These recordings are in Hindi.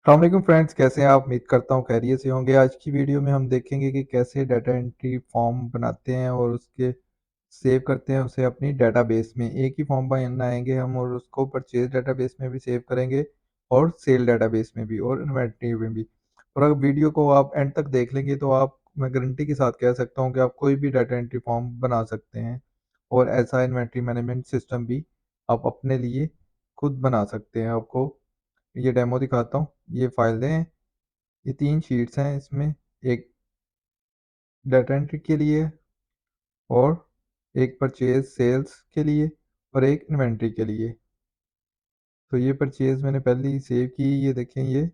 अस्सलाम फ्रेंड्स, कैसे हैं आप? उम्मीद करता हूँ खैरियत से होंगे। आज की वीडियो में हम देखेंगे कि कैसे डाटा एंट्री फॉर्म बनाते हैं और उसके सेव करते हैं उसे अपनी डाटाबेस में। एक ही फॉर्म बनाएंगे हम और उसको परचेज डाटाबेस में भी सेव करेंगे और सेल डाटाबेस में भी और इन्वेंट्री में भी। और अगर वीडियो को आप एंड तक देख लेंगे तो आप, मैं गारंटी के साथ कह सकता हूँ कि आप कोई भी डाटा एंट्री फॉर्म बना सकते हैं और ऐसा इन्वेंट्री मैनेजमेंट सिस्टम भी आप अपने लिए खुद बना सकते हैं। आपको ये डेमो दिखाता हूँ। ये फाइलें हैं, ये 3 शीट्स हैं इसमें, एक डाटा एंट्री के लिए और एक परचेज सेल्स के लिए और एक इन्वेंट्री के लिए। तो ये परचेज मैंने पहले ही सेव की, ये देखें ये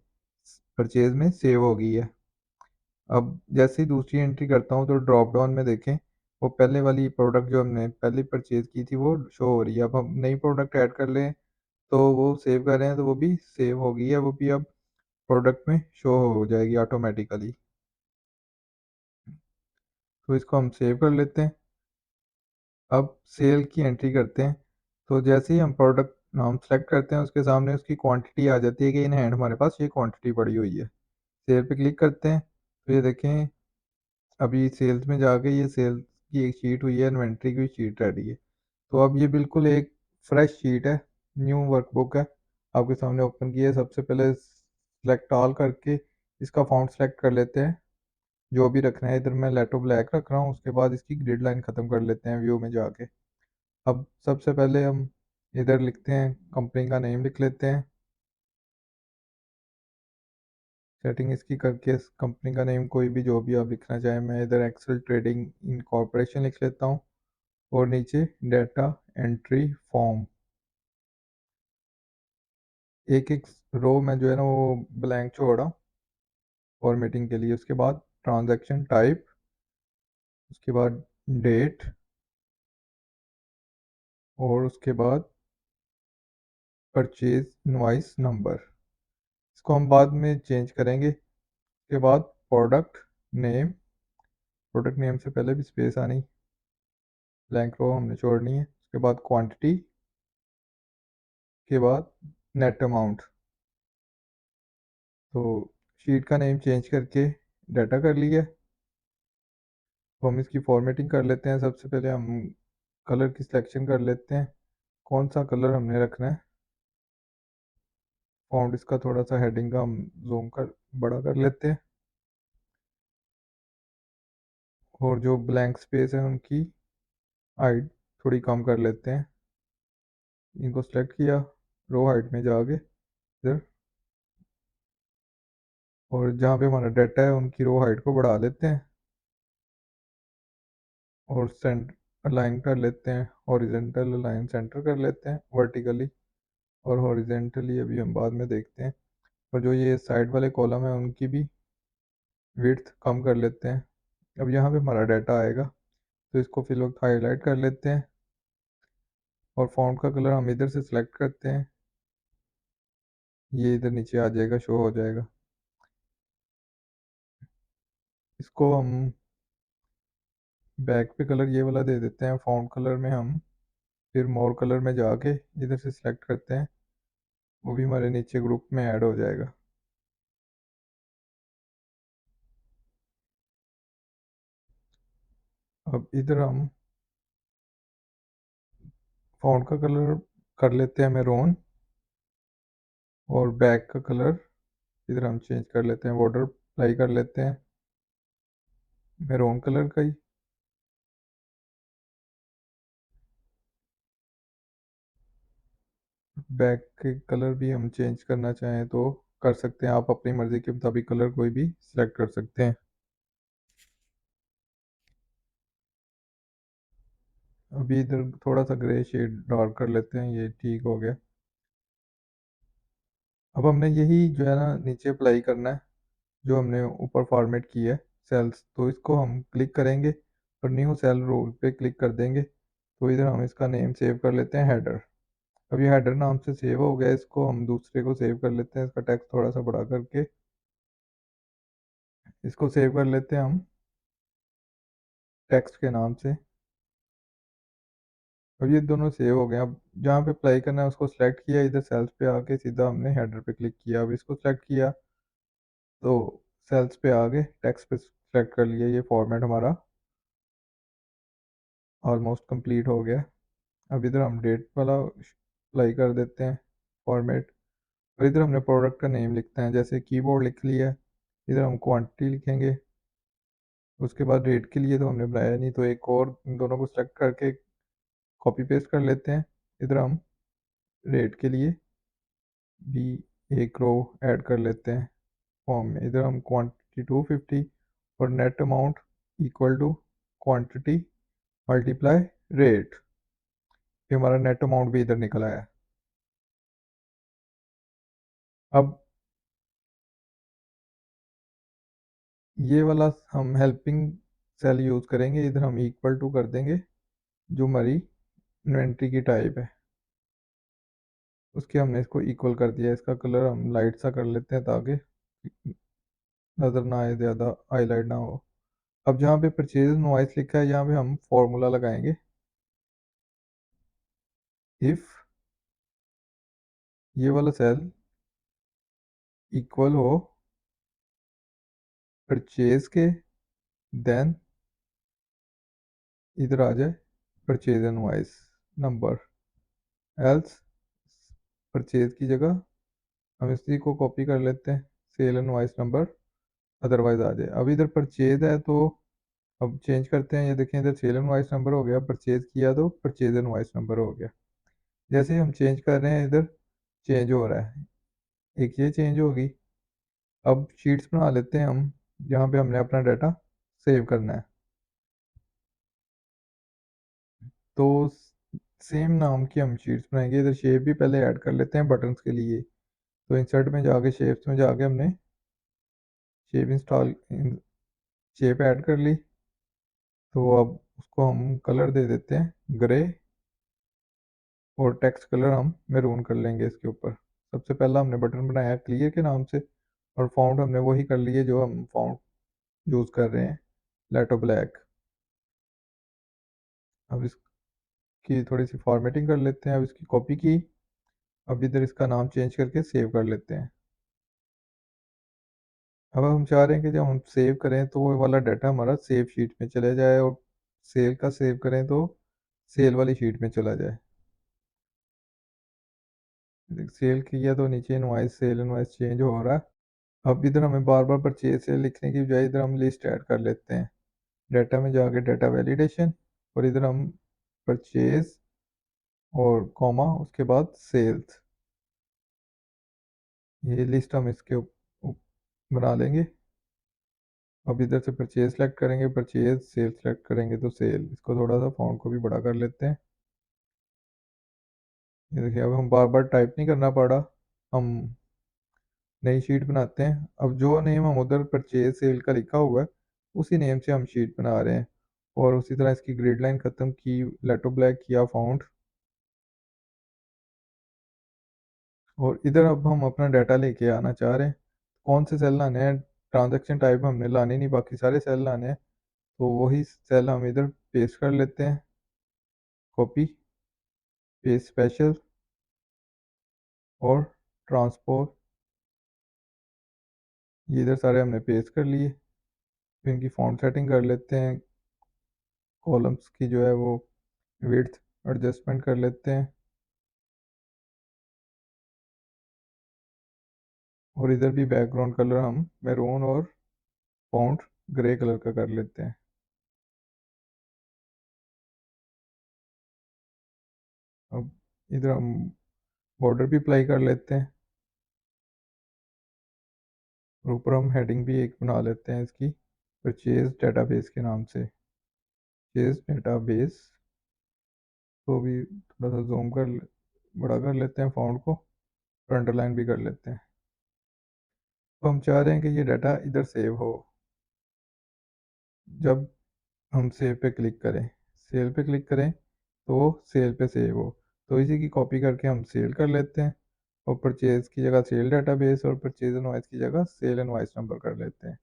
परचेज में सेव हो गई है। अब जैसे ही दूसरी एंट्री करता हूँ तो ड्रॉप डाउन में देखें वो पहले वाली प्रोडक्ट जो हमने पहले परचेज की थी वो शो हो रही है। अब हम नई प्रोडक्ट ऐड कर लें तो वो सेव कर रहे हैं तो वो भी सेव हो गई है, वो भी अब प्रोडक्ट में शो हो जाएगी ऑटोमेटिकली। तो इसको हम सेव कर लेते हैं। अब सेल की एंट्री करते हैं। तो जैसे ही हम प्रोडक्ट नाम सेलेक्ट करते हैं उसके सामने उसकी क्वांटिटी आ जाती है कि इन हैंड हमारे पास ये क्वांटिटी पड़ी हुई है। सेल पे क्लिक करते हैं तो ये देखें अभी सेल्स में जाके ये सेल्स की एक शीट हुई है, इन्वेंट्री की शीट रेडी है। तो अब ये बिल्कुल एक फ्रेश शीट है, न्यू वर्कबुक है, आपके सामने ओपन की है। सबसे पहले सेलेक्ट ऑल करके इसका फॉन्ट सेलेक्ट कर लेते हैं जो भी रखना है। इधर मैं लेटो ब्लैक रख रहा हूँ, उसके बाद इसकी ग्रिड लाइन ख़त्म कर लेते हैं व्यू में जाके। अब सबसे पहले हम इधर लिखते हैं, कंपनी का नेम लिख लेते हैं। सेटिंग इसकी करके इस कंपनी का नेम कोई भी जो भी आप लिखना चाहें, मैं इधर एक्सेल ट्रेडिंग इनकॉर्पोरेशन लिख लेता हूँ और नीचे डाटा एंट्री फॉर्म। एक एक रो में जो है ना वो ब्लैंक छोड़ा फॉर्मेटिंग के लिए। उसके बाद ट्रांजैक्शन टाइप, उसके बाद डेट और उसके बाद परचेज इनवाइस नंबर। इसको हम बाद में चेंज करेंगे। उसके बाद प्रोडक्ट नेम, प्रोडक्ट नेम से पहले भी स्पेस आनी, ब्लैंक रो हमने छोड़नी है। उसके बाद क्वांटिटी के बाद नेट अमाउंट। तो शीट का नेम चेंज करके डाटा कर लिया। तो हम इसकी फॉर्मेटिंग कर लेते हैं। सबसे पहले हम कलर की सिलेक्शन कर लेते हैं, कौन सा कलर हमने रखना है। फॉन्ट इसका थोड़ा सा हेडिंग का हम जूम कर बड़ा कर लेते हैं और जो ब्लैंक स्पेस है उनकी हाइट थोड़ी कम कर लेते हैं। इनको सेलेक्ट किया, रो हाइट में जाके इधर, और जहाँ पे हमारा डाटा है उनकी रो हाइट को बढ़ा लेते हैं और सेंटर अलाइन कर लेते हैं। हॉरिजेंटल अलाइन सेंटर कर लेते हैं वर्टिकली, और हॉरिजेंटली अभी हम बाद में देखते हैं। और जो ये साइड वाले कॉलम है उनकी भी विड्थ कम कर लेते हैं। अब यहाँ पे हमारा डाटा आएगा तो इसको फिर लोग हाईलाइट कर लेते हैं और फॉन्ट का कलर हम इधर से सिलेक्ट करते हैं, ये इधर नीचे आ जाएगा, शो हो जाएगा। इसको हम बैक पे कलर ये वाला दे देते हैं। फॉन्ट कलर में हम फिर मोर कलर में जाके इधर से सिलेक्ट करते हैं, वो भी हमारे नीचे ग्रुप में ऐड हो जाएगा। अब इधर हम फॉन्ट का कलर कर लेते हैं मैरून और बैक का कलर इधर हम चेंज कर लेते हैं, बॉर्डर अप्लाई कर लेते हैं मैरून कलर का ही। बैक के कलर भी हम चेंज करना चाहें तो कर सकते हैं, आप अपनी मर्ज़ी के मुताबिक कलर कोई भी सिलेक्ट कर सकते हैं। अभी इधर थोड़ा सा ग्रे शेड डार्क कर लेते हैं, ये ठीक हो गया। अब हमने यही जो है ना नीचे अप्लाई करना है जो हमने ऊपर फॉर्मेट की है सेल्स। तो इसको हम क्लिक करेंगे और न्यू सेल रोल पे क्लिक कर देंगे। तो इधर हम इसका नेम सेव कर लेते हैं हेडर। अब ये हेडर नाम से सेव हो गया, इसको हम दूसरे को सेव कर लेते हैं। इसका टेक्स्ट थोड़ा सा बड़ा करके इसको सेव कर लेते हैं हम टेक्स्ट के नाम से। अब ये दोनों सेव हो गए। अब जहाँ पे अप्लाई करना है उसको सिलेक्ट किया, इधर सेल्स पे आके सीधा हमने हेडर पे क्लिक किया। अब इसको सिलेक्ट किया तो सेल्स पे आगे टेक्स्ट पे सिलेक्ट कर लिया। ये फॉर्मेट हमारा ऑलमोस्ट कंप्लीट हो गया। अब इधर हम डेट वाला अप्लाई कर देते हैं फॉर्मेट। और इधर हमने प्रोडक्ट का नेम लिखते हैं, जैसे कीबोर्ड लिख लिया। इधर हम क्वांटिटी लिखेंगे। उसके बाद रेट के लिए तो हमने बनाया नहीं, तो एक और इन दोनों को सेलेक्ट करके कॉपी पेस्ट कर लेते हैं। इधर हम रेट के लिए भी एक रो ऐड कर लेते हैं फॉर्म में। इधर हम क्वांटिटी 250 और net amount equal to quantity multiply rate. ये हमारा नेट अमाउंट भी इधर निकल आया। अब ये वाला हम हेल्पिंग सेल यूज़ करेंगे। इधर हम इक्वल टू कर देंगे जो हमारी इन्वेंट्री की टाइप है, उसके हमने इसको इक्वल कर दिया। इसका कलर हम लाइट सा कर लेते हैं ताकि नज़र ना आए, ज़्यादा हाईलाइट ना हो। अब जहाँ पे परचेज इनवॉइस लिखा है, यहाँ पे हम फॉर्मूला लगाएंगे। इफ़ ये वाला सेल इक्वल हो परचेज के, देन इधर आ जाए purchase invoice number. Else purchase की जगह हम इसी को कॉपी कर लेते हैं, सेल इनवॉइस नंबर अदरवाइज आ जाए। अब इधर परचेज है तो अब चेंज करते हैं। ये देखें इधर सेल इनवॉइस नंबर हो गया, परचेज किया तो परचेज इनवॉइस नंबर हो गया। जैसे ही हम चेंज कर रहे हैं इधर चेंज हो रहा है। एक ये चेंज होगी। अब शीट्स बना लेते हैं हम, जहाँ पे हमने अपना डाटा सेव करना है। तो सेम नाम की हम शीट्स बनाएंगे। इधर शेप भी पहले ऐड कर लेते हैं बटन्स के लिए। तो इंसर्ट में जाके शेप्स में जाके हमने शेप इंस्टॉल शेप ऐड कर ली। तो अब उसको हम कलर दे देते हैं ग्रे, और टेक्स्ट कलर हम मैरून कर लेंगे इसके ऊपर। सबसे पहला हमने बटन बनाया क्लियर के नाम से, और फाउंड हमने वही कर लिए जो हम फाउंड यूज़ कर रहे हैं, लेटो ब्लैक। अब इसकी थोड़ी सी फॉर्मेटिंग कर लेते हैं। अब इसकी कॉपी की, अब इधर इसका नाम चेंज करके सेव कर लेते हैं। अब हम चाह रहे हैं कि जब हम सेव करें तो वो वाला डाटा हमारा सेव शीट में चले जाए, और सेल का सेव करें तो सेल वाली शीट में चला जाए। सेल किया तो नीचे इनवाइस सेल इनवाइस चेंज हो रहा है। अब इधर हमें बार बार परचेज से लिखने की बजाय इधर हम लिस्ट ऐड कर लेते हैं। डाटा में जाके डाटा वैलिडेशन, और इधर हम परचेज और कॉमा उसके बाद सेल्स, ये लिस्ट हम इसके बना लेंगे। अब इधर से परचेज सेलेक्ट करेंगे, परचेज सेल सेलेक्ट करेंगे तो सेल। इसको थोड़ा सा फॉन्ट को भी बड़ा कर लेते हैं। ये देखिए अब हम बार बार टाइप नहीं करना पड़ा, हम नई शीट बनाते हैं। अब जो नेम हम उधर परचेज सेल का लिखा हुआ है उसी नेम से हम शीट बना रहे हैं। और उसी तरह इसकी ग्रिड लाइन ख़त्म की, लेटो ब्लैक किया फाउंड। और इधर अब हम अपना डाटा लेके आना चाह रहे हैं। कौन से सेल लाने हैं, ट्रांजैक्शन टाइप हमने लाने नहीं, बाकी सारे सेल लाने हैं। तो वही सेल हम इधर पेस्ट कर लेते हैं, कॉपी पेस्ट स्पेशल और ट्रांसपोर्ट। ये इधर सारे हमने पेस्ट कर लिए। फिर इनकी फॉन्ट सेटिंग कर लेते हैं, कॉलम्स की जो है वो विड्थ एडजस्टमेंट कर लेते हैं। और इधर भी बैकग्राउंड कलर हम मैरून और फॉन्ट ग्रे कलर का कर लेते हैं। अब इधर हम बॉर्डर भी अप्लाई कर लेते हैं, और ऊपर हम हेडिंग भी एक बना लेते हैं इसकी, परचेज डेटाबेस के नाम से। परचेज डेटाबेस को भी थोड़ा सा जूम कर बड़ा कर लेते हैं फॉन्ट को, और अंडरलाइन भी कर लेते हैं। तो हम चाह रहे हैं कि ये डाटा इधर सेव हो। जब हम सेव पे क्लिक करें, सेल पे क्लिक करें तो सेल पे सेव हो। तो इसी की कॉपी करके हम सेल कर लेते हैं, और परचेज की जगह सेल डाटाबेस और परचेज इनवॉइस की जगह सेल इनवॉइस नंबर कर लेते हैं।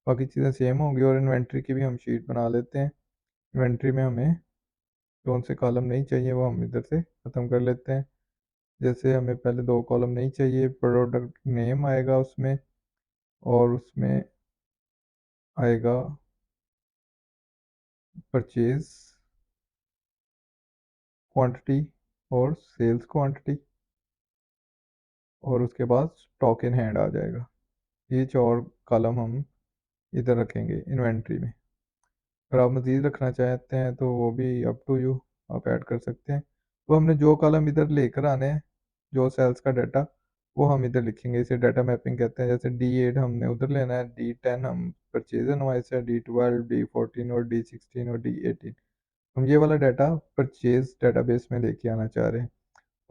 बाकी चीज़ें सेम होंगी। और इन्वेंट्री की भी हम शीट बना लेते हैं। इन्वेंट्री में हमें कौन से कॉलम नहीं चाहिए वो हम इधर से ख़त्म कर लेते हैं। जैसे हमें पहले 2 कॉलम नहीं चाहिए, प्रोडक्ट नेम आएगा उसमें, और उसमें आएगा परचेज़ क्वांटिटी और सेल्स क्वांटिटी, और उसके बाद स्टॉक इन हैंड आ जाएगा। ये 4 कॉलम हम इधर रखेंगे इन्वेंट्री में। अगर आप मज़ीद रखना चाहते हैं तो वो भी अप टू यू, आप ऐड कर सकते हैं। तो हमने जो कॉलम इधर लेकर आने हैं, जो सेल्स का डाटा, वो हम इधर लिखेंगे। इसे डाटा मैपिंग कहते हैं। जैसे D8 हमने उधर लेना है, D10 हम परचेज इनवॉइस है, D12, D14 और D16 और D18 हम ये वाला डाटा परचेज डाटाबेस में लेके आना चाह रहे हैं।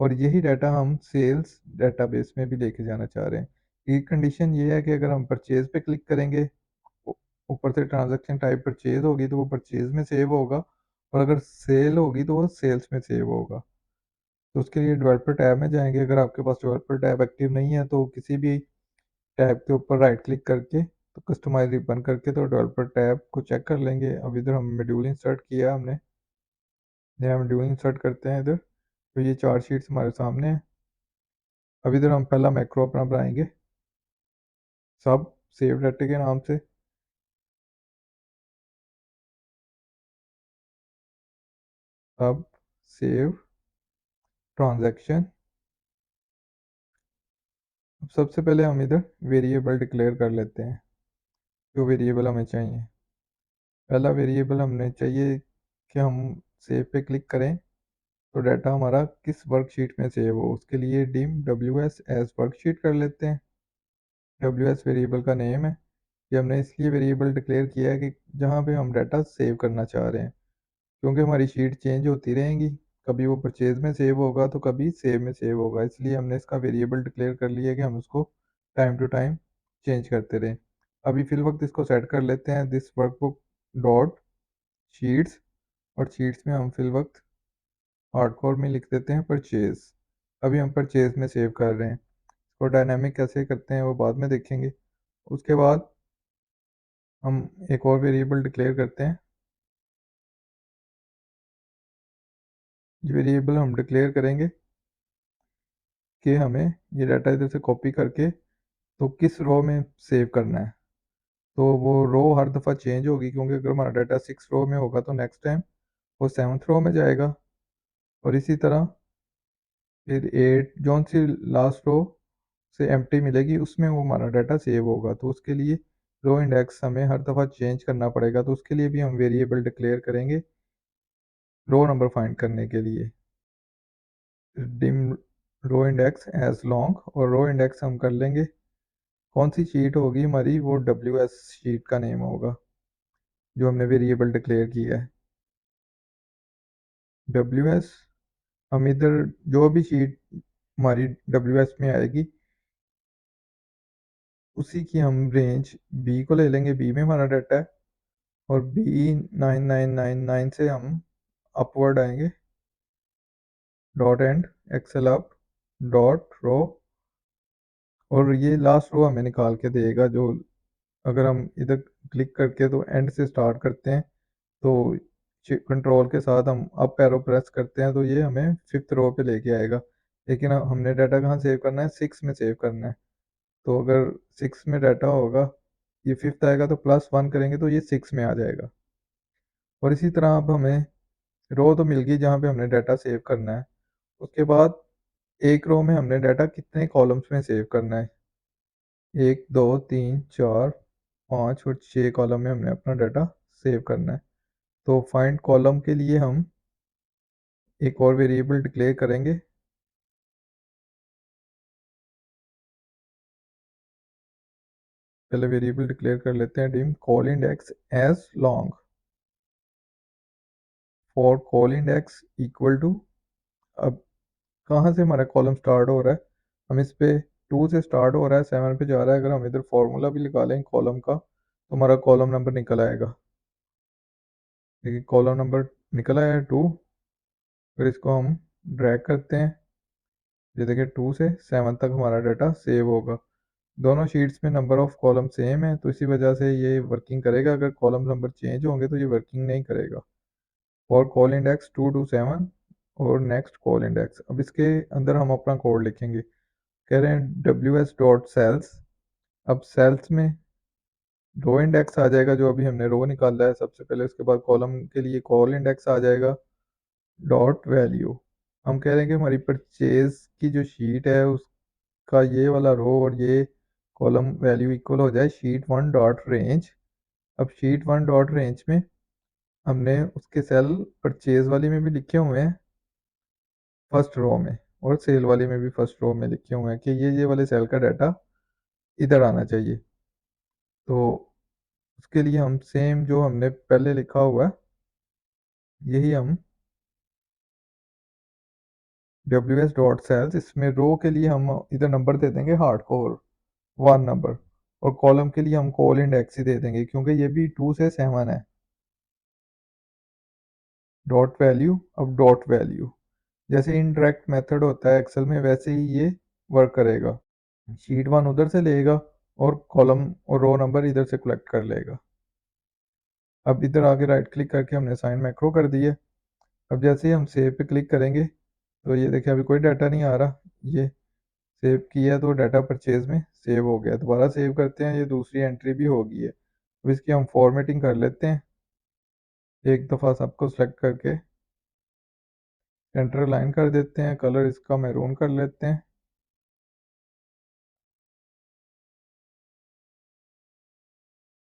और यही डाटा हम सेल्स डाटाबेस में भी लेके जाना चाह रहे हैं। ये कंडीशन ये है कि अगर हम परचेज पे क्लिक करेंगे, ऊपर से ट्रांजैक्शन टाइप परचेज होगी तो वो परचेज में सेव होगा, और अगर सेल होगी तो वो सेल्स में सेव होगा। तो उसके लिए डेवलपर टैब में जाएंगे। अगर आपके पास डेवलपर टैब एक्टिव नहीं है तो किसी भी टैब के ऊपर राइट क्लिक करके, तो कस्टमाइज रिबन करके तो डेवलपर टैब को चेक कर लेंगे। अब इधर हम मॉड्यूल इंसर्ट किया हमने, यहाँ मॉड्यूल इंसर्ट करते हैं इधर। तो ये 4 शीट्स हमारे सामने हैं। अब इधर हम पहला मैक्रो अपना बनाएंगे, सब सेव डाटे के नाम से। अब सेव ट्रांजैक्शन। अब सबसे पहले हम इधर वेरिएबल डिक्लेयर कर लेते हैं, जो वेरिएबल हमें चाहिए। पहला वेरिएबल हमने चाहिए कि हम सेव पे क्लिक करें तो डाटा हमारा किस वर्कशीट में सेव हो। उसके लिए डिम WS एज वर्कशीट कर लेते हैं। WS वेरिएबल का नेम है। ये हमने इसलिए वेरिएबल डिक्लेयर किया है कि जहाँ पे हम डाटा सेव करना चाह रहे हैं, क्योंकि हमारी शीट चेंज होती रहेंगी। कभी वो परचेज में सेव होगा तो कभी सेव में सेव होगा, इसलिए हमने इसका वेरिएबल डिक्लेयर कर लिया है कि हम उसको टाइम टू टाइम चेंज करते रहें। अभी फिल वक्त इसको सेट कर लेते हैं, दिस वर्कबुक डॉट शीट्स, और शीट्स में हम फिल वक्त हार्डकोर में लिख देते हैं परचेज। अभी हम परचेज में सेव कर रहे हैं। इसको डायनामिक कैसे करते हैं वो बाद में देखेंगे। उसके बाद हम एक और वेरिएबल डिक्लेयर करते हैं। ये वेरिएबल हम डिक्लेयर करेंगे कि हमें ये डाटा इधर से कॉपी करके तो किस रो में सेव करना है। तो वो रो हर दफ़ा चेंज होगी, क्योंकि अगर हमारा डाटा 6 रो में होगा तो नेक्स्ट टाइम वो 7th रो में जाएगा। और इसी तरह फिर 8 जौन सी लास्ट रो से एम्प्टी मिलेगी उसमें वो हमारा डाटा सेव होगा। तो उसके लिए रो इंडेक्स हमें हर दफ़ा चेंज करना पड़ेगा। तो उसके लिए भी हम वेरिएबल डिक्लेयर करेंगे रो नंबर फाइंड करने के लिए, dim row index as long. और रो इंडेक्स हम कर लेंगे, कौन सी शीट होगी हमारी, वो WS शीट का नेम होगा जो हमने वेरिएबल डिक्लेयर किया है। WS हम इधर जो भी शीट हमारी WS में आएगी उसी की हम रेंज B को ले लेंगे। B में हमारा डाटा है, और B9999 से हम अपवर्ड आएंगे, dot end xl up dot row, और ये लास्ट रो हमें निकाल के देगा। जो अगर हम इधर क्लिक करके तो एंड से स्टार्ट करते हैं, तो कंट्रोल के साथ हम अप एरो प्रेस करते हैं तो ये हमें 5th रो पे लेके आएगा। लेकिन हमने डाटा कहाँ सेव करना है, 6 में सेव करना है। तो अगर 6 में डाटा होगा, ये 5th आएगा तो +1 करेंगे तो ये 6 में आ जाएगा। और इसी तरह अब हमें रो तो मिल गई जहाँ पे हमने डाटा सेव करना है। उसके बाद एक रो में हमने डाटा कितने कॉलम्स में सेव करना है, 1 2 3 4 5 और 6 कॉलम में हमने अपना डाटा सेव करना है। तो फाइंड कॉलम के लिए हम एक और वेरिएबल डिक्लेयर करेंगे। पहले वेरिएबल डिक्लेयर कर लेते हैं, dim col index as long for col index equal to. अब कहाँ से हमारा कॉलम स्टार्ट हो रहा है, हम इस पे 2 से स्टार्ट हो रहा है, 7 पे जा रहा है। अगर हम इधर फॉर्मूला भी लगा लें कॉलम का तो हमारा कॉलम नंबर निकल आएगा। देखिए कॉलम नंबर निकल आया है 2। फिर इसको हम ड्रैग करते हैं, ये देखिए 2 से 7 तक हमारा डाटा सेव होगा। दोनों शीट्स में नंबर ऑफ कॉलम सेम है तो इसी वजह से ये वर्किंग करेगा। अगर कॉलम नंबर चेंज होंगे तो ये वर्किंग नहीं करेगा। और कॉल इंडेक्स 227 और नेक्स्ट कॉल इंडेक्स। अब इसके अंदर हम अपना कोड लिखेंगे। कह रहे हैं ws डॉट सेल्स। अब सेल्स में रो इंडेक्स आ जाएगा, जो अभी हमने रो निकाला है सबसे पहले। उसके बाद कॉलम के लिए कॉल इंडेक्स आ जाएगा डॉट वैल्यू। हम कह रहे हैं कि हमारी परचेज की जो शीट है उसका ये वाला रो और ये कॉलम वैल्यू इक्वल हो जाए शीट 1 डॉट रेंज। अब शीट 1 डॉट रेंज में हमने उसके सेल परचेज वाली में भी लिखे हुए हैं फर्स्ट रो में, और सेल वाली में भी फर्स्ट रो में लिखे हुए हैं कि ये वाले सेल का डाटा इधर आना चाहिए। तो उसके लिए हम सेम जो हमने पहले लिखा हुआ है यही हम ws डॉट सेल्स, इसमें रो के लिए हम इधर नंबर दे देंगे हार्ड कोर 1 नंबर, और कॉलम के लिए हम कॉल इंडेक्स ही दे देंगे क्योंकि ये भी 2 से 7 है। डॉट वैल्यू, अब डॉट वैल्यू जैसे इनडायरेक्ट मेथड होता है एक्सेल में वैसे ही ये वर्क करेगा। शीट 1 उधर से लेगा और कॉलम और रो नंबर इधर से कलेक्ट कर लेगा। अब इधर आगे राइट क्लिक करके हमने साइन मैक्रो कर दिया। अब जैसे ही हम सेव पे क्लिक करेंगे तो ये देखिए अभी कोई डाटा नहीं आ रहा। ये सेव किया तो डाटा परचेज में सेव हो गया। दोबारा सेव करते हैं, ये दूसरी एंट्री भी हो गई है। अब इसकी हम फॉर्मेटिंग कर लेते हैं। एक दफ़ा सबको सेलेक्ट करके सेंटर लाइन कर देते हैं, कलर इसका मैरून कर लेते हैं।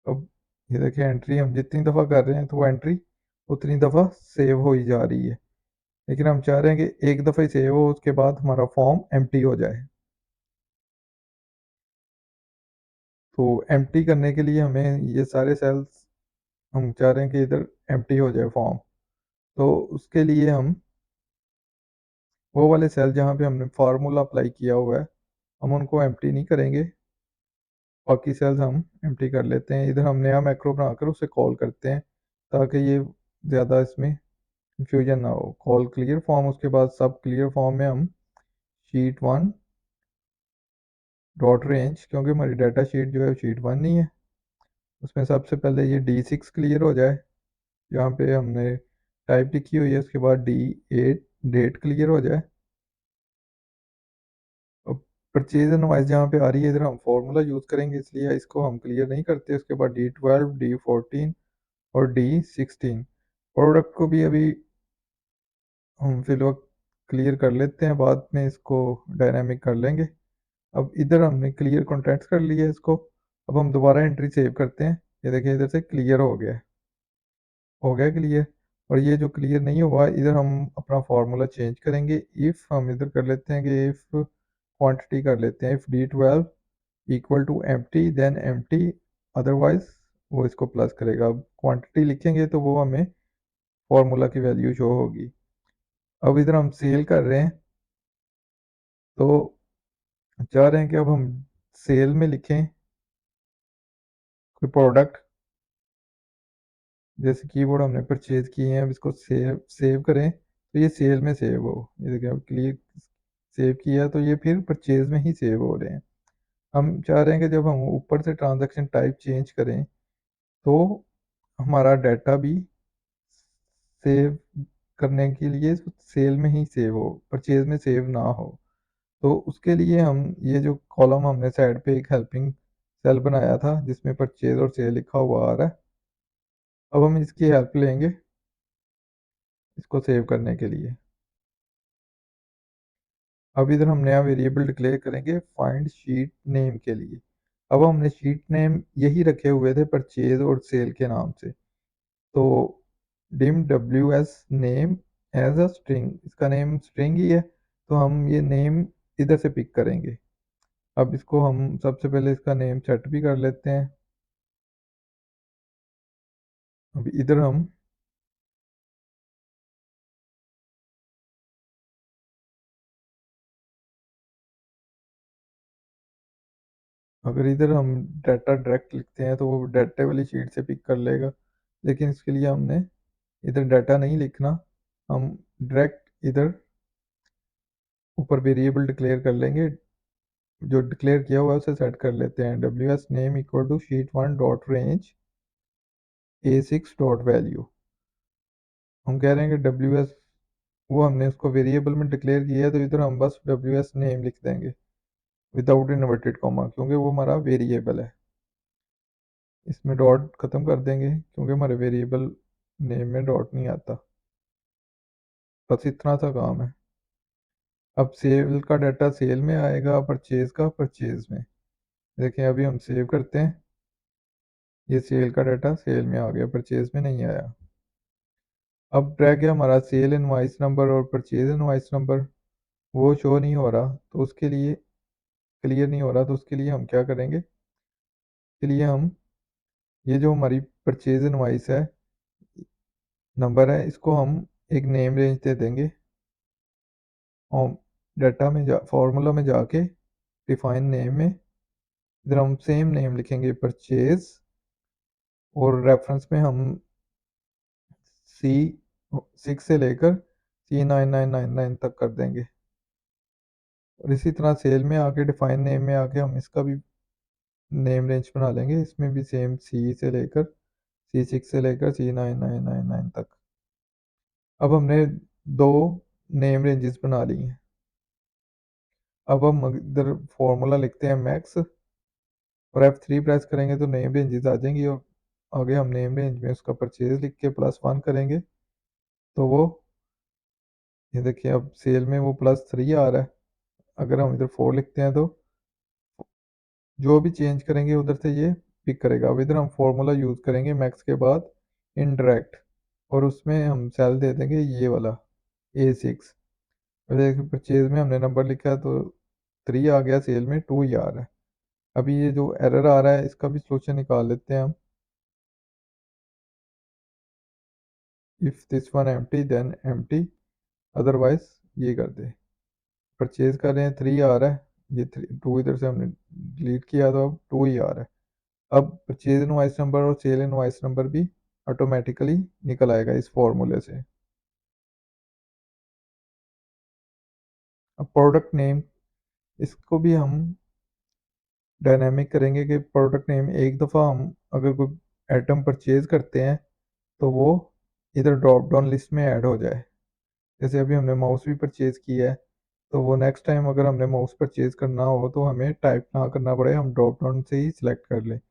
अब ये देखिए एंट्री हम जितनी दफ़ा कर रहे हैं तो वो एंट्री उतनी दफ़ा सेव हो ही जा रही है। लेकिन हम चाह रहे हैं कि एक दफ़ा ही सेव हो, उसके बाद हमारा फॉर्म एम्प्टी हो जाए। तो एम्प्टी करने के लिए हमें ये सारे सेल्स, हम चाह रहे हैं कि इधर एम्प्टी हो जाए फॉर्म। तो उसके लिए हम वो वाले सेल जहाँ पे हमने फार्मूला अप्लाई किया हुआ है हम उनको एम्प्टी नहीं करेंगे, बाकी सेल्स हम एम्प्टी कर लेते हैं। इधर हम नया मैक्रो बनाकर उसे कॉल करते हैं ताकि ये ज़्यादा इसमें कंफ्यूजन ना हो। कॉल क्लियर फॉर्म, उसके बाद सब क्लियर फॉर्म में हम शीट 1 डॉट रेंज, क्योंकि हमारी डाटा शीट जो है शीट 1 नहीं है, उसमें सबसे पहले ये D6 क्लियर हो जाए जहाँ पे हमने टाइप लिखी हुई है। उसके बाद D8 डेट क्लियर हो जाए। अब परचेज इनवॉइस जहाँ पे आ रही है इधर हम फॉर्मूला यूज़ करेंगे, इसलिए इसको हम क्लियर नहीं करते। उसके बाद D12 D14 और D16 प्रोडक्ट को भी अभी हम फिलहाल क्लियर कर लेते हैं, बाद में इसको डायनामिक कर लेंगे। अब इधर हमने क्लियर कॉन्टेक्ट्स कर लिया है इसको। अब हम दोबारा एंट्री सेव करते हैं। ये देखिए इधर से क्लियर हो गया क्लियर। और ये जो क्लियर नहीं हुआ इधर हम अपना फार्मूला चेंज करेंगे। इफ़ हम इधर कर लेते हैं कि इफ़ क्वांटिटी कर लेते हैं, if D12 equal to empty then empty, otherwise वो इसको प्लस करेगा। अब क्वांटिटी लिखेंगे तो वो हमें फार्मूला की वैल्यू शो होगी। अब इधर हम सेल कर रहे हैं तो चाह रहे हैं कि अब हम सेल में लिखें कोई प्रोडक्ट, जैसे कीबोर्ड हमने परचेज किए हैं। अब इसको सेव करें तो ये सेल में सेव हो। ये देखिए अब क्लिक सेव किया तो ये फिर परचेज में ही सेव हो रहे हैं। हम चाह रहे हैं कि जब हम ऊपर से ट्रांजैक्शन टाइप चेंज करें तो हमारा डाटा भी सेव करने के लिए सेल में ही सेव हो, परचेज में सेव ना हो। तो उसके लिए हम ये जो कॉलम हमने साइड पे एक हेल्पिंग सेल बनाया था जिसमें परचेज और सेल लिखा हुआ आ रहा है, अब हम इसकी हेल्प लेंगे इसको सेव करने के लिए। अब इधर हम नया वेरिएबल डिक्लेयर करेंगे फाइंड शीट नेम के लिए। अब हमने शीट नेम यही रखे हुए थे परचेज और सेल के नाम से। तो dim ws name as a string, इसका नेम स्ट्रिंग ही है तो हम ये नेम इधर से पिक करेंगे। अब इसको हम सबसे पहले इसका नेम सेट भी कर लेते हैं। अब इधर हम अगर इधर हम डाटा डायरेक्ट लिखते हैं तो वो डाटा वाली शीट से पिक कर लेगा, लेकिन इसके लिए हमने इधर डाटा नहीं लिखना। हम डायरेक्ट इधर ऊपर वेरिएबल डिक्लेयर कर लेंगे, जो डिक्लेयर किया हुआ है उसे सेट कर लेते हैं। ws name equal to sheet 1 dot range A6 dot value. हम कह रहे हैं कि डब्ल्यू एस, वो हमने उसको वेरिएबल में डिक्लेयर किया है, तो इधर हम बस डब्ल्यू एस नेम लिख देंगे विदाउट इन्वर्टेड कॉमा, क्योंकि वो हमारा वेरिएबल है। इसमें डॉट ख़त्म कर देंगे क्योंकि हमारे वेरिएबल नेम में डॉट नहीं आता। बस इतना सा काम है। अब सेल का डाटा सेल में आएगा, परचेज का परचेज में। देखें अभी हम सेव करते हैं, ये सेल का डाटा सेल में आ गया, परचेज में नहीं आया। अब रह गया हमारा सेल इनवाइस नंबर और परचेज इनवाइस नंबर, वो शो नहीं हो रहा, तो उसके लिए क्लियर नहीं हो रहा, तो उसके लिए हम क्या करेंगे, इसके लिए हम ये जो हमारी परचेज इनवाइस है नंबर है, इसको हम एक नेम रेंज दे देंगे। और डाटा में फॉर्मूला में जाके डिफाइन नेम में इधर हम सेम नेम लिखेंगे परचेज, और रेफरेंस में हम सी 6 से लेकर C9999 तक कर देंगे। और इसी तरह सेल में आके डिफाइन नेम में आके हम इसका भी नेम रेंज बना लेंगे, इसमें भी सेम C6 से लेकर C9999 तक। अब हमने दो नेम रेंजेस बना ली हैं। अब हम इधर फॉर्मूला लिखते हैं मैक्स, और F3 प्रेस करेंगे तो नेम रेंजेस आ जाएंगी, और आगे हम नेम रेंज में उसका परचेज लिख के +1 करेंगे, तो वो ये देखिए अब सेल में वो +3 आ रहा है। अगर हम इधर 4 लिखते हैं तो जो भी चेंज करेंगे उधर से ये पिक करेगा। अब इधर हम फॉर्मूला यूज़ करेंगे मैक्स के बाद इनडायरेक्ट, और उसमें हम सेल दे देंगे ये वाला A6। देखिए परचेज में हमने नंबर लिखा है तो 3 आ गया, सेल में 2 ही आ रहा है। अभी ये जो एरर आ रहा है इसका भी सोल्यूशन निकाल लेते हैं हम। If this one empty then empty, otherwise ये कर दे। परचेज कर रहे हैं 3 आ रहा है, ये 2 इधर से हमने डिलीट किया तो अब 2 ही आ रहा है। अब परचेज इनवॉइस नंबर और सेल इनवॉइस नंबर भी ऑटोमेटिकली निकल आएगा इस फॉर्मूले से। अब प्रोडक्ट नेम, इसको भी हम डायनामिक करेंगे कि प्रोडक्ट नेम एक दफ़ा हम अगर कोई आइटम परचेज करते हैं तो वो इधर ड्रॉप डाउन लिस्ट में ऐड हो जाए। जैसे अभी हमने माउस भी परचेज किया है, तो वो नेक्स्ट टाइम अगर हमने माउस परचेज करना हो तो हमें टाइप ना करना पड़े, हम ड्रॉप डाउन से ही सिलेक्ट कर लें। इस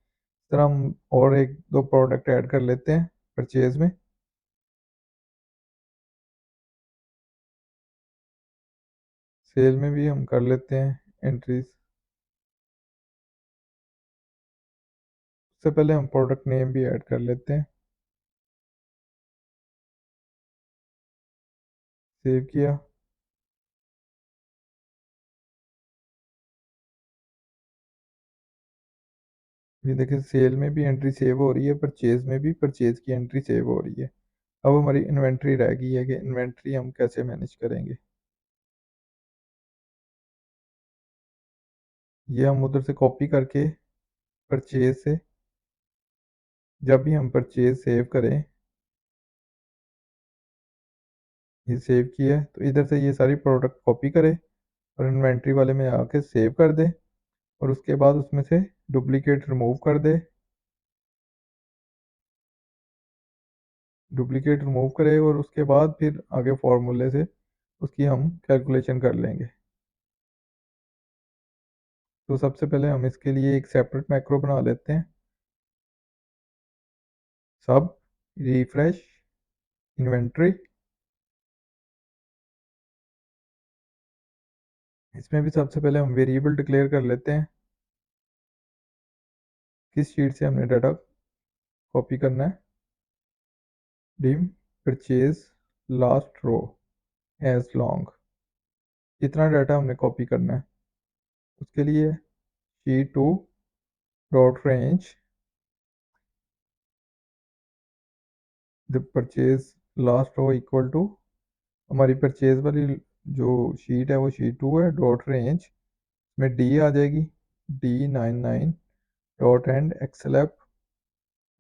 तरह हम और एक दो प्रोडक्ट ऐड कर लेते हैं परचेज में। सेल में भी हम कर लेते हैं एंट्रीज। उससे पहले हम प्रोडक्ट नेम भी ऐड कर लेते हैं। सेव किया, ये देखिए सेल में भी एंट्री सेव हो रही है, परचेज में भी परचेज की एंट्री सेव हो रही है। अब हमारी इन्वेंट्री रह गई है कि इन्वेंट्री हम कैसे मैनेज करेंगे। ये हम उधर से कॉपी करके परचेज से, जब भी हम परचेज सेव करें, ये सेव किया है तो इधर से ये सारी प्रोडक्ट कॉपी करे और इन्वेंट्री वाले में आके सेव कर दे, और उसके बाद उसमें से डुप्लीकेट रिमूव कर दे। डुप्लीकेट रिमूव करे और उसके बाद फिर आगे फॉर्मूले से उसकी हम कैलकुलेशन कर लेंगे। तो सबसे पहले हम इसके लिए एक सेपरेट मैक्रो बना लेते हैं, सब रिफ्रेश इन्वेंट्री। इसमें भी सबसे पहले हम वेरिएबल डिक्लेयर कर लेते हैं, किस शीट से हमने डाटा कॉपी करना है। Dim purchase last row as long, जितना डाटा हमने कॉपी करना है उसके लिए C2 dot range the purchase last row equal to, हमारी परचेज वाली जो शीट है वो C2 है, डॉट रेंज में D आ जाएगी, D99 dot end xlup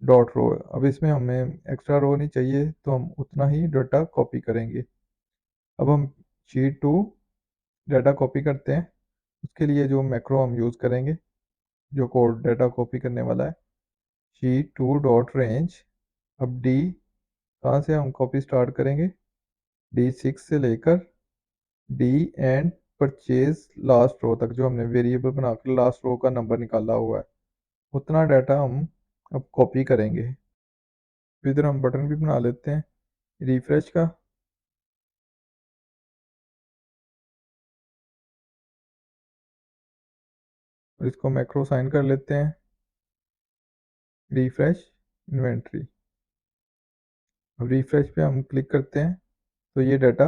dot row. अब इसमें हमें एक्स्ट्रा रो नहीं चाहिए तो हम उतना ही डाटा कॉपी करेंगे। अब हम C2 डाटा कॉपी करते हैं, उसके लिए जो मैक्रो हम यूज़ करेंगे, जो कोड डाटा कॉपी करने वाला है, C2 डॉट रेंज। अब D कहाँ से हम कॉपी स्टार्ट करेंगे? D6 से लेकर D end purchase last row तक, जो हमने वेरिएबल बनाकर लास्ट रो का नंबर निकाला हुआ है, उतना डाटा हम अब कॉपी करेंगे। तो इधर हम बटन भी बना लेते हैं रिफ्रेश का। और इसको मैक्रो साइन कर लेते हैं, रिफ्रेश इन्वेंट्री। अब रिफ्रेश पे हम क्लिक करते हैं तो ये डाटा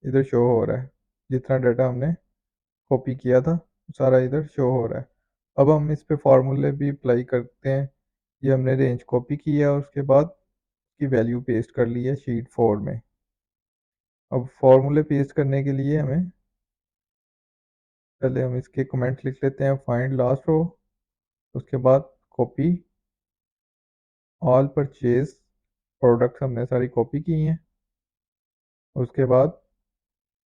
इधर शो हो रहा है, जितना डाटा हमने कॉपी किया था सारा इधर शो हो रहा है। अब हम इस पे फार्मूले भी अप्लाई करते हैं। ये हमने रेंज कॉपी की है और उसके बाद की वैल्यू पेस्ट कर ली है शीट 4 में। अब फार्मूले पेस्ट करने के लिए हमें पहले हम इसके कमेंट लिख लेते हैं, फाइंड लास्ट रो, उसके बाद कॉपी ऑल परचेज प्रोडक्ट्स हमने सारी कॉपी की हैं, उसके बाद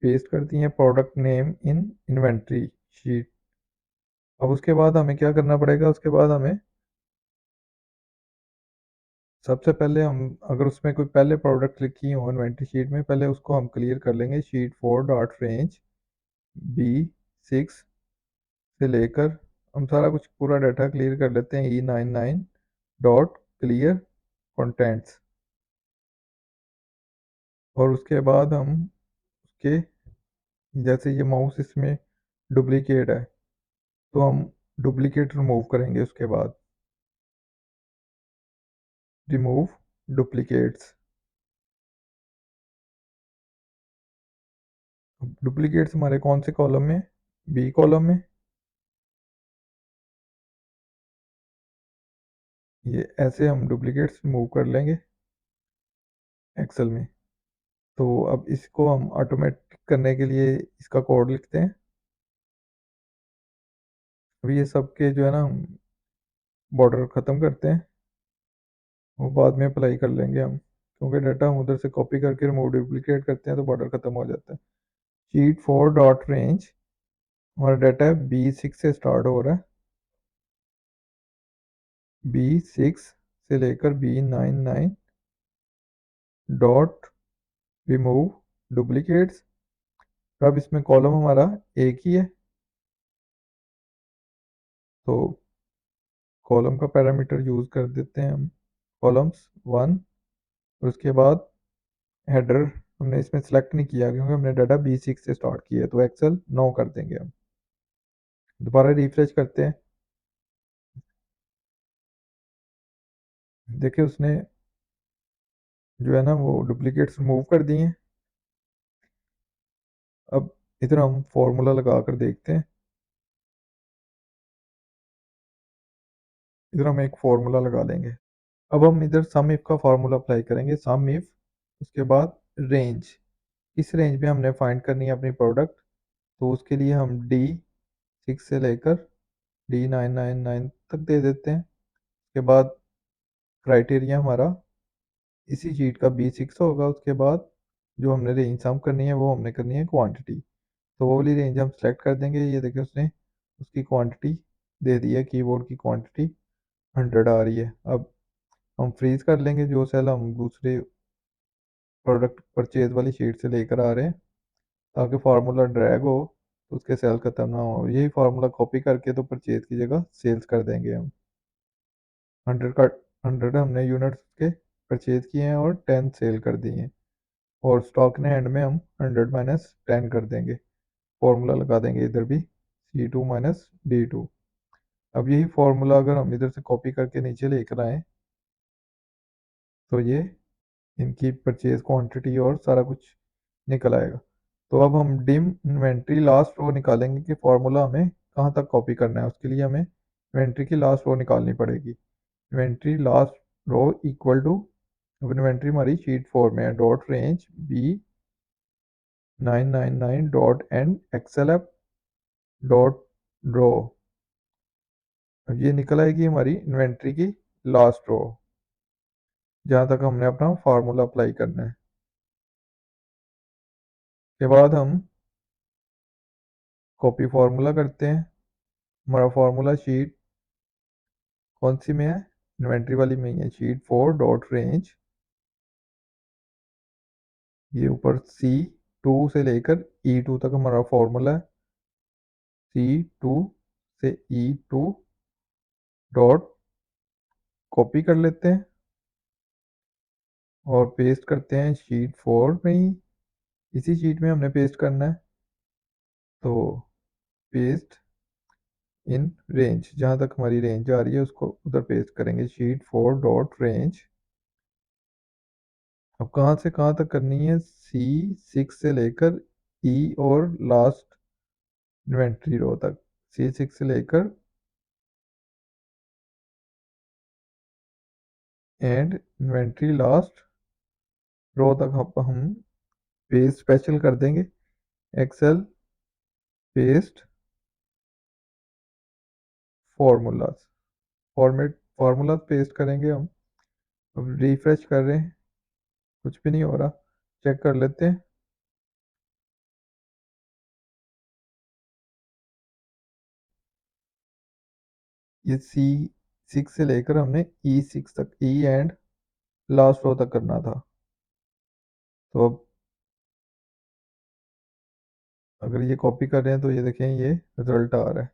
पेस्ट कर दी है product name in inventory sheet. अब उसके बाद हमें क्या करना पड़ेगा? उसके बाद हमें सबसे पहले हम अगर उसमें कोई पहले प्रोडक्ट लिखी हो इन्वेंट्री शीट में, पहले उसको हम क्लियर कर लेंगे। शीट 4 डॉट रेंज B6 से लेकर हम सारा कुछ पूरा डाटा क्लियर कर लेते हैं E99 डॉट क्लियर कंटेंट्स। और उसके बाद हम उसके जैसे ये माउस इसमें डुप्लीकेट है तो हम डुप्लीकेट रिमूव करेंगे। उसके बाद रिमूव डुप्लीकेट्स। डुप्लीकेट्स हमारे कौन से कॉलम में? बी कॉलम में। ये ऐसे हम डुप्लीकेट्स रिमूव कर लेंगे एक्सेल में। तो अब इसको हम ऑटोमेटिक करने के लिए इसका कोड लिखते हैं। अभी ये सब के जो है ना हम बॉर्डर ख़त्म करते हैं, वो बाद में अप्लाई कर लेंगे हम, क्योंकि डाटा हम उधर से कॉपी करके रिमूव डुप्लीकेट करते हैं तो बॉर्डर ख़त्म हो जाता है। शीट 4 डॉट रेंज हमारा डाटा है B6 से स्टार्ट हो रहा है, B6 से लेकर B99 डॉट रिमूव डुप्लीकेट्स। अब इसमें कॉलम हमारा एक ही है तो कॉलम का पैरामीटर यूज़ कर देते हैं हम, कॉलम्स 1। और उसके बाद हेडर हमने इसमें सेलेक्ट नहीं किया क्योंकि हमने डाटा B6 से स्टार्ट किया है, तो एक्सेल नो कर देंगे हम। दोबारा रिफ्रेश करते हैं, देखिए उसने जो है ना वो डुप्लीकेट्स रिमूव कर दिए हैं। अब इधर हम फॉर्मूला लगा कर देखते हैं। इधर हम एक फार्मूला लगा लेंगे। अब हम इधर सम इफ का फार्मूला अप्लाई करेंगे, सम इफ उसके बाद रेंज। इस रेंज में हमने फाइंड करनी है अपनी प्रोडक्ट, तो उसके लिए हम D6 से लेकर D999 तक दे देते हैं। उसके बाद क्राइटेरिया हमारा इसी शीट का B6 होगा। उसके बाद जो हमने रेंज सम करनी है वो हमने करनी है क्वांटिटी, तो वो वाली रेंज हम सेलेक्ट कर देंगे। ये देखिए उसने उसकी क्वांटिटी दे दी है, कीबोर्ड की क्वांटिटी 100 आ रही है। अब हम फ्रीज कर लेंगे जो सेल हम दूसरे प्रोडक्ट परचेज वाली शीट से लेकर आ रहे हैं, ताकि फार्मूला ड्रैग हो तो उसके सेल खत्म ना हो। यही फार्मूला कॉपी करके तो परचेज की जगह सेल्स कर देंगे हम। 100 का 100 हमने यूनिट्स के परचेज किए हैं और 10 सेल कर दिए हैं। और स्टॉक ने एंड में हम 100 माइनस 10 कर देंगे। फार्मूला लगा देंगे इधर भी C2 माइनस D2। अब यही फार्मूला अगर हम इधर से कॉपी करके नीचे लेकर आए तो ये इनकी परचेज क्वांटिटी और सारा कुछ निकल आएगा। तो अब हम डिम इन्वेंट्री लास्ट रो निकालेंगे कि फार्मूला हमें कहाँ तक कॉपी करना है। उसके लिए हमें इन्वेंट्री की लास्ट रो निकालनी पड़ेगी। Inventory last row equal to, अब इन्वेंट्री हमारी शीट 4 में है, dot range B999 dot end XLF dot row. अब ये निकल आएगी हमारी इन्वेंट्री की लास्ट रो, जहाँ तक हमने अपना फार्मूला अप्लाई करना है। के बाद हम कॉपी फार्मूला करते हैं। हमारा फार्मूला शीट कौन सी में है? इन्वेंट्री वाली में ही है, शीट 4 डॉट रेंज ये ऊपर C2 से लेकर E2 तक हमारा फॉर्मूला है। C2 से E2 डॉट कॉपी कर लेते हैं और पेस्ट करते हैं शीट 4 में ही। इसी शीट में हमने पेस्ट करना है, तो पेस्ट इन रेंज, जहाँ तक हमारी रेंज आ रही है उसको उधर पेस्ट करेंगे, शीट 4 डॉट रेंज। अब कहाँ से कहाँ तक करनी है, C6 से लेकर E और लास्ट इन्वेंट्री रो तक। C6 से लेकर एंड इन्वेंट्री लास्ट रो तक हम पेस्ट स्पेशल कर देंगे। Xl paste formulas, format formula paste करेंगे हम। अब रिफ्रेश कर रहे हैं, कुछ भी नहीं हो रहा, चेक कर लेते हैं। ये C6 से लेकर हमने E6 तक, E एंड लास्ट रो तक करना था। तो अब अगर ये कॉपी कर रहे हैं तो ये देखें, ये रिजल्ट आ रहा है।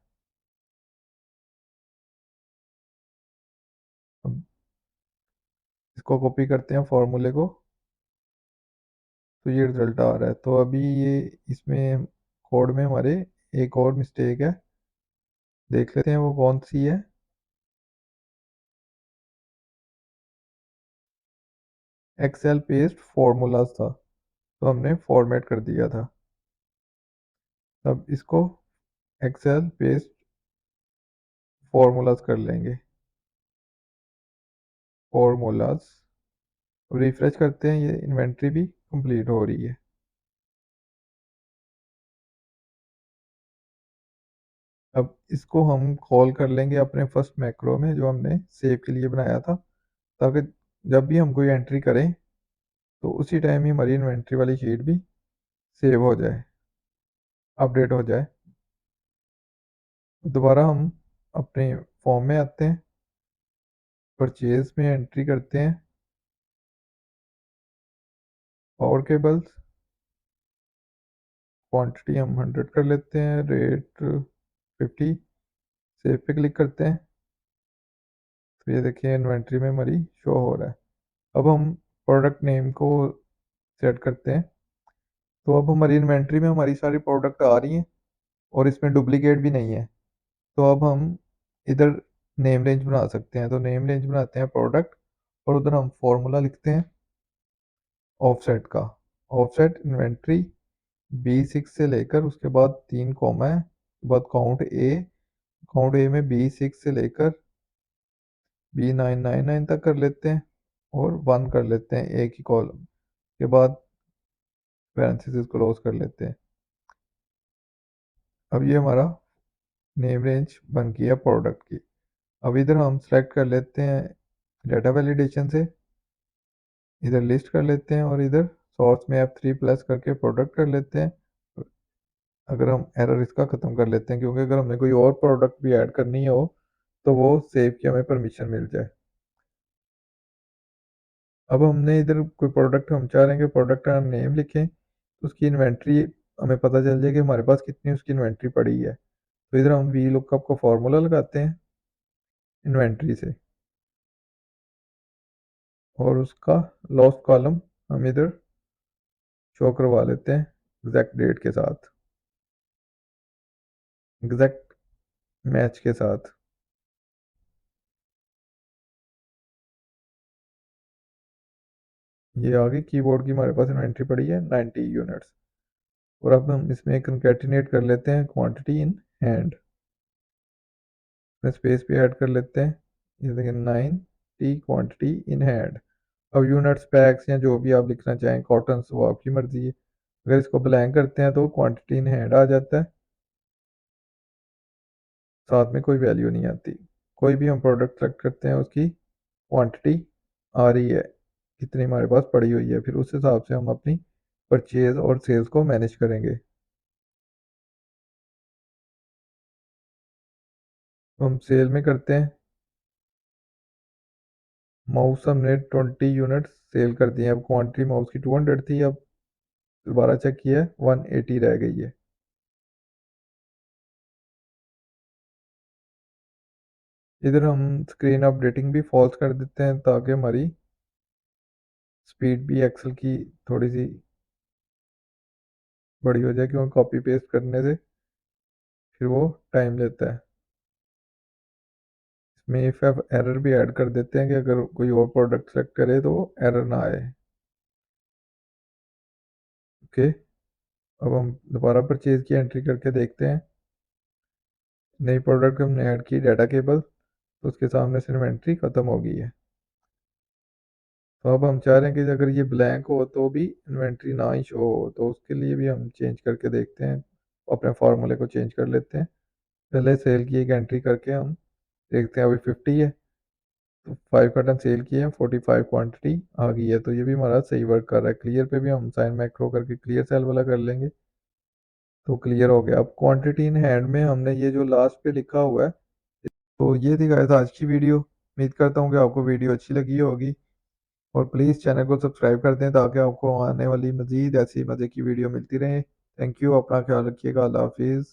अब इसको कॉपी करते हैं फॉर्मूले को, तो ये रिजल्ट आ रहा है। तो अभी ये इसमें कोड में हमारे एक और मिस्टेक है, देख लेते हैं वो कौन सी है। एक्सेल पेस्ट फॉर्मूलाज था, तो हमने फॉर्मेट कर दिया था। अब इसको एक्सेल पेस्ट फॉर्मूलाज कर लेंगे, फॉर्मूलाज। अब रिफ्रेश करते हैं, ये इन्वेंट्री भी कंप्लीट हो रही है। अब इसको हम कॉल कर लेंगे अपने फर्स्ट मैक्रो में जो हमने सेव के लिए बनाया था, ताकि जब भी हम कोई एंट्री करें तो उसी टाइम ही हमारी इन्वेंट्री वाली शीट भी सेव हो जाए, अपडेट हो जाए। दोबारा हम अपने फॉर्म में आते हैं, परचेज में एंट्री करते हैं पावर केबल्स, क्वांटिटी हम 100 कर लेते हैं, रेट 50, सेव पे क्लिक करते हैं। तो ये देखिए इन्वेंट्री में हमारी शो हो रहा है। अब हम प्रोडक्ट नेम को सेट करते हैं। तो अब हमारी इन्वेंट्री में हमारी सारी प्रोडक्ट आ रही हैं और इसमें डुप्लीकेट भी नहीं है। तो अब हम इधर नेम रेंज बना सकते हैं, तो नेम रेंज बनाते हैं प्रोडक्ट, और उधर हम फॉर्मूला लिखते हैं ऑफसेट का। ऑफसेट इन्वेंट्री B6 से लेकर, उसके बाद 3 कॉमा है, उसके बाद काउंट ए में B6 से लेकर B999 तक कर लेते हैं और 1 कर लेते हैं एक ही कॉलम के बाद, पैरेंथेसिस क्लोज कर लेते हैं। अब ये हमारा नेम रेंज बन गई है प्रोडक्ट की। अब इधर हम सेलेक्ट कर लेते हैं डाटा वैलिडेशन से, इधर लिस्ट कर लेते हैं और इधर सोर्स में F3 प्लस करके प्रोडक्ट कर लेते हैं। अगर हम एरर इसका ख़त्म कर लेते हैं, क्योंकि अगर हमने कोई और प्रोडक्ट भी ऐड करनी हो तो वो सेव की हमें परमिशन मिल जाए। अब हमने इधर कोई प्रोडक्ट हम चाह रहे हैं कि प्रोडक्ट का नेम लिखें, तो उसकी इन्वेंट्री हमें पता चल जाए कि हमारे पास कितनी उसकी इन्वेंट्री पड़ी है। तो इधर हम वी लुकअप का फॉर्मूला लगाते हैं इन्वेंट्री से, और उसका लॉस्ट कॉलम हम इधर शो करवा लेते हैं एग्जैक्ट डेट के साथ, एग्जैक्ट मैच के साथ। ये आगे कीबोर्ड की हमारे पास इन्वेंट्री पड़ी है 90 यूनिट्स। और अब हम इसमें कंकैटिनेट कर लेते हैं क्वांटिटी इन हैंड, में स्पेस भी ऐड कर लेते हैं। ये देखिए 90 क्वांटिटी इन हैंड। अब यूनिट्स पैक्स या जो भी आप लिखना चाहें, कॉटन, वो आपकी मर्जी है। अगर इसको ब्लैंक करते हैं तो क्वांटिटी इन हैंड आ जाता है, साथ में कोई वैल्यू नहीं आती। कोई भी हम प्रोडक्ट सेलेक्ट करते हैं उसकी क्वांटिटी आ रही है, कितनी हमारे पास पड़ी हुई है, फिर उस हिसाब से हम अपनी परचेज और सेल्स को मैनेज करेंगे। तो हम सेल में करते हैं, माउस हमने 20 यूनिट सेल कर दिए। अब क्वांटिटी माउस की 200 थी, अब दोबारा चेक किया है 180 रह गई है। इधर हम स्क्रीन अपडेटिंग भी फॉल्स कर देते हैं ताकि हमारी स्पीड भी एक्सेल की थोड़ी सी बड़ी हो जाए, क्योंकि कॉपी पेस्ट करने से फिर वो टाइम लेता है। इसमें इफ एरर भी ऐड कर देते हैं कि अगर कोई और प्रोडक्ट सेलेक्ट करे तो एरर ना आए। ओके, अब हम दोबारा परचेज की एंट्री करके देखते हैं। नई प्रोडक्ट हमने ऐड की डाटा केबल, तो उसके सामने सिर्फ एंट्री ख़त्म हो गई है। तो अब हम चाह रहे हैं कि अगर ये ब्लैंक हो तो भी इन्वेंट्री ना ही शो हो, तो उसके लिए भी हम चेंज करके देखते हैं, अपने फार्मूले को चेंज कर लेते हैं। पहले सेल की एक एंट्री करके हम देखते हैं, अभी 50 है तो 5 कार्टन सेल किए हैं, 45 क्वांटिटी आ गई है, तो ये भी हमारा सही वर्क कर रहा है। क्लियर पे भी हम साइन मैक्रो करके क्लियर सेल वाला कर लेंगे, तो क्लियर हो गया। अब क्वांटिटी इन हैंड में हमने ये जो लास्ट पे लिखा हुआ है, तो ये थी गाइस आज की वीडियो। उम्मीद करता हूँ कि आपको वीडियो अच्छी लगी होगी, और प्लीज़ चैनल को सब्सक्राइब कर दें ताकि आपको आने वाली मज़ीद ऐसी मज़े की वीडियो मिलती रहे। थैंक यू, अपना ख्याल रखिएगा, अल्लाह हाफिज़।